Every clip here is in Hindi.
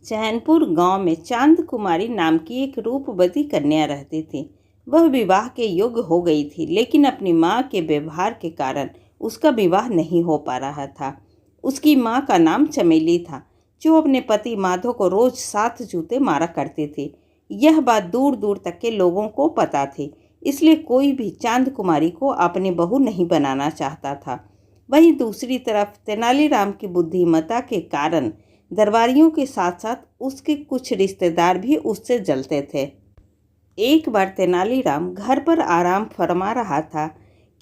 चैनपुर गांव में चांद कुमारी नाम की एक रूपवती कन्या रहती थी। वह विवाह के योग्य हो गई थी, लेकिन अपनी माँ के व्यवहार के कारण उसका विवाह नहीं हो पा रहा था। उसकी माँ का नाम चमेली था, जो अपने पति माधव को रोज 7 जूते मारा करती थी। यह बात दूर दूर तक के लोगों को पता थी, इसलिए कोई भी चांद कुमारी को अपनी बहू नहीं बनाना चाहता था। वहीं दूसरी तरफ तेनालीराम की बुद्धिमत्ता के कारण दरबारियों के साथ साथ उसके कुछ रिश्तेदार भी उससे जलते थे। एक बार तेनालीराम घर पर आराम फरमा रहा था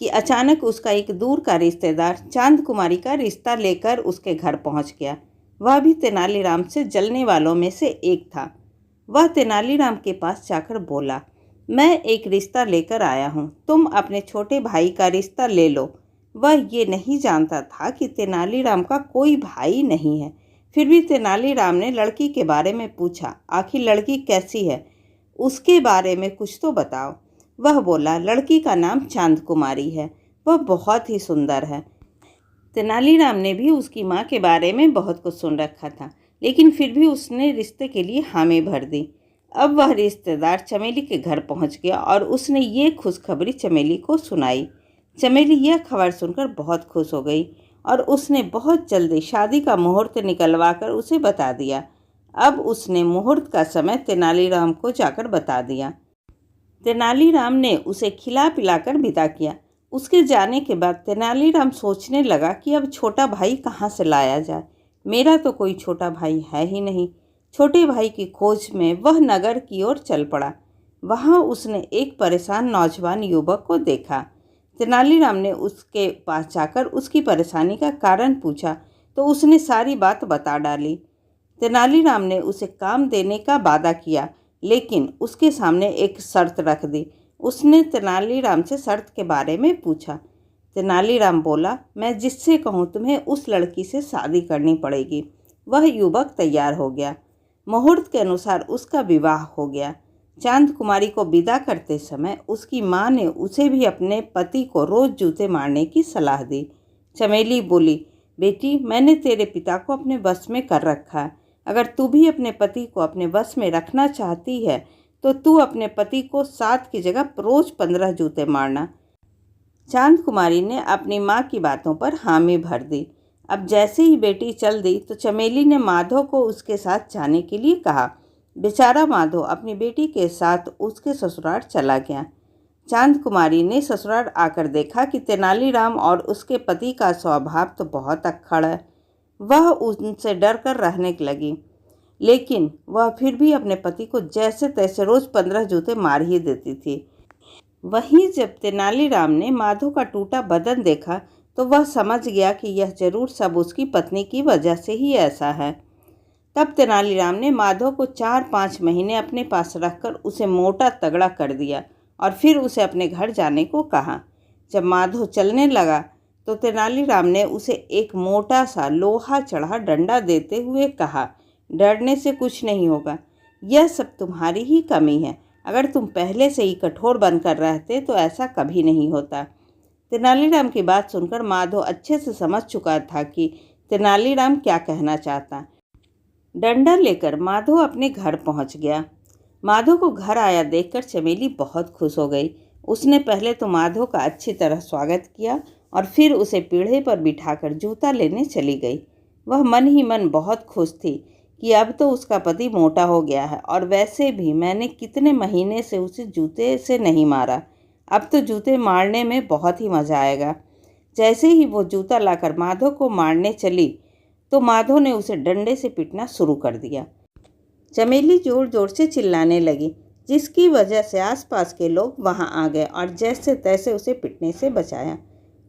कि अचानक उसका एक दूर का रिश्तेदार चांद कुमारी का रिश्ता लेकर उसके घर पहुंच गया। वह भी तेनालीराम से जलने वालों में से एक था। वह तेनालीराम के पास जाकर बोला, मैं एक रिश्ता लेकर आया हूँ, तुम अपने छोटे भाई का रिश्ता ले लो। वह ये नहीं जानता था कि तेनालीराम का कोई भाई नहीं है। फिर भी तेनालीराम ने लड़की के बारे में पूछा, आखिर लड़की कैसी है, उसके बारे में कुछ तो बताओ। वह बोला, लड़की का नाम चांद कुमारी है, वह बहुत ही सुंदर है। तेनालीराम ने भी उसकी माँ के बारे में बहुत कुछ सुन रखा था, लेकिन फिर भी उसने रिश्ते के लिए हामी भर दी। अब वह रिश्तेदार चमेली के घर पहुँच गया और उसने ये खुशखबरी चमेली को सुनाई। चमेली यह खबर सुनकर बहुत खुश हो गई और उसने बहुत जल्दी शादी का मुहूर्त निकलवाकर उसे बता दिया। अब उसने मुहूर्त का समय तेनालीराम को जाकर बता दिया। तेनालीराम ने उसे खिला पिलाकर विदा किया। उसके जाने के बाद तेनालीराम सोचने लगा कि अब छोटा भाई कहाँ से लाया जाए। मेरा तो कोई छोटा भाई है ही नहीं। छोटे भाई की खोज में वह नगर की ओर चल पड़ा। वहाँ उसने एक परेशान नौजवान युवक को देखा। तेनालीराम ने उसके पास जाकर उसकी परेशानी का कारण पूछा तो उसने सारी बात बता डाली। तेनालीराम ने उसे काम देने का वादा किया, लेकिन उसके सामने एक शर्त रख दी। उसने तेनालीराम से शर्त के बारे में पूछा। तेनालीराम बोला, मैं जिससे कहूँ तुम्हें उस लड़की से शादी करनी पड़ेगी। वह युवक तैयार हो गया। मुहूर्त के अनुसार उसका विवाह हो गया। चांद कुमारी को विदा करते समय उसकी माँ ने उसे भी अपने पति को रोज जूते मारने की सलाह दी। चमेली बोली, बेटी, मैंने तेरे पिता को अपने वश में कर रखा है। अगर तू भी अपने पति को अपने वश में रखना चाहती है तो तू अपने पति को 7 की जगह रोज 15 जूते मारना। चांद कुमारी ने अपनी माँ की बातों पर हामी भर दी। अब जैसे ही बेटी चल दी तो चमेली ने माधव को उसके साथ जाने के लिए कहा। बेचारा माधव अपनी बेटी के साथ उसके ससुराल चला गया। चांद कुमारी ने ससुराल आकर देखा कि तेनालीराम और उसके पति का स्वभाव तो बहुत अक्खड़ है। वह उनसे डर कर रहने लगी, लेकिन वह फिर भी अपने पति को जैसे तैसे रोज 15 जूते मार ही देती थी। वहीं जब तेनालीराम ने माधव का टूटा बदन देखा तो वह समझ गया कि यह जरूर सब उसकी पत्नी की वजह से ही ऐसा है। तब तेनालीराम ने माधव को 4-5 महीने अपने पास रखकर उसे मोटा तगड़ा कर दिया और फिर उसे अपने घर जाने को कहा। जब माधव चलने लगा तो तेनालीराम ने उसे एक मोटा सा लोहा चढ़ा डंडा देते हुए कहा, डरने से कुछ नहीं होगा, यह सब तुम्हारी ही कमी है। अगर तुम पहले से ही कठोर बनकर रहते तो ऐसा कभी नहीं होता। तेनालीराम की बात सुनकर माधव अच्छे से समझ चुका था कि तेनालीराम क्या कहना चाहता। डंडा लेकर माधव अपने घर पहुंच गया। माधव को घर आया देखकर चमेली बहुत खुश हो गई। उसने पहले तो माधव का अच्छी तरह स्वागत किया और फिर उसे पीढ़े पर बिठाकर जूता लेने चली गई। वह मन ही मन बहुत खुश थी कि अब तो उसका पति मोटा हो गया है और वैसे भी मैंने कितने महीने से उसे जूते से नहीं मारा। अब तो जूते मारने में बहुत ही मज़ा आएगा। जैसे ही वो जूता लाकर माधव को मारने चली तो माधव ने उसे डंडे से पीटना शुरू कर दिया। चमेली जोर जोर से चिल्लाने लगी, जिसकी वजह से आसपास के लोग वहां आ गए और जैसे तैसे उसे पीटने से बचाया।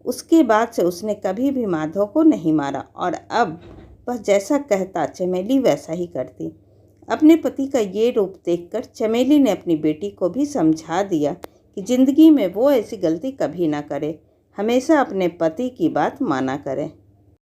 उसके बाद से उसने कभी भी माधव को नहीं मारा और अब वह जैसा कहता चमेली वैसा ही करती। अपने पति का ये रूप देखकर चमेली ने अपनी बेटी को भी समझा दिया कि जिंदगी में वो ऐसी गलती कभी ना करे, हमेशा अपने पति की बात माना करे।